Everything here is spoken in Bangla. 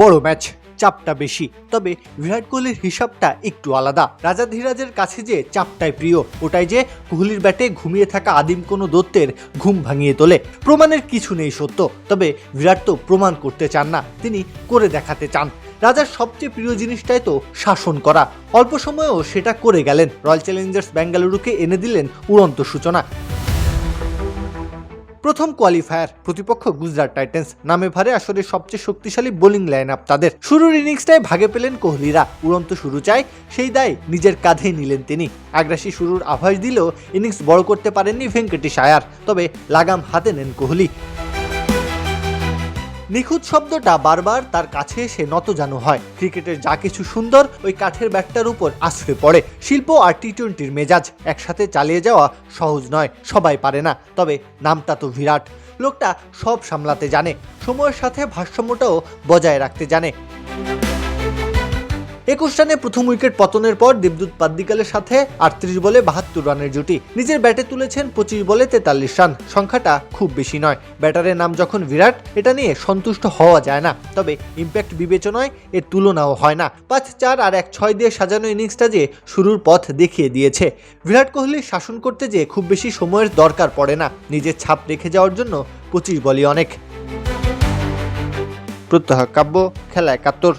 বড় ম্যাচ, চাপটা বেশি। তবে বিরাট কোহলির হিসাবটা একটু আলাদা। রাজাধিরাজের কাছে যে চাপটাই প্রিয়, ওটাই যে কোহলির ব্যাটে ঘুমিয়ে থাকা আদিম কোনো দত্তের ঘুম ভাঙিয়ে তোলে। প্রমাণের কিছু নেই সত্য, তবে বিরাট তো প্রমাণ করতে চান না, তিনি করে দেখাতে চান। রাজার সবচেয়ে প্রিয় জিনিসটাই তো শাসন করা। অল্প সময়েও সেটা করে গেলেন। রয়্যাল চ্যালেঞ্জার্স বেঙ্গালুরুকে এনে দিলেন উড়ন্ত সূচনা। প্রথম কোয়ালিফায়ার, প্রতিপক্ষ গুজরাট টাইটান্স। নামে ভারে আসলে সবচেয়ে শক্তিশালী বোলিং লাইন আপ তাদের। শুরুর ইনিংসটাই ভাগে পেলেন কোহলিরা। উড়ন্ত শুরু চাই, সেই দায় নিজের কাঁধেই নিলেন তিনি। আগ্রাসী শুরুর আভাস দিলেও ইনিংস বড় করতে পারেননি ভেঙ্কটেশ আয়ার। তবে লাগাম হাতে নেন কোহলি। নিখুঁত শব্দটা বারবার তার কাছে এসে নতজানু হয়। ক্রিকেটের যা কিছু সুন্দর ওই কাঠের ব্যাটটার উপর আশ্রয় পড়ে। শিল্প আর টি-20-র মেজাজ একসাথে চালিয়ে যাওয়া সহজ নয়, সবাই পারে না। তবে নামটা তো বিরাট। লোকটা সব সামলাতে জানে, সময়ের সাথে ভারসাম্যটাও বজায় রাখতে জানে। 21 রানে প্রথম উইকেট পতনের পর দেবদূত পাদ্দিকালের সাথে 38 বলে 72 রানের জুটি। নিজের ব্যাটে তুলেছেন 25 বলে 43 রান। সংখ্যাটা খুব বেশি নয়। ব্যাটারের নাম যখন বিরাট, এটা নিয়ে সন্তুষ্ট হওয়া যায় না। তবে ইম্প্যাক্ট বিবেচনায় এর তুলনাও হয় না। 5-4 আর 1-6 দিয়ে সাজানো ইনিংসটা যে শুরুর পথ দেখিয়ে দিয়েছে। বিরাট কোহলি শাসন করতে যেয়ে খুব বেশি সময়ের দরকার পড়ে না। নিজের ছাপ রেখে যাওয়ার জন্য 25 বলই অনেক। প্রত্যহ কাব্য, খেলা 71।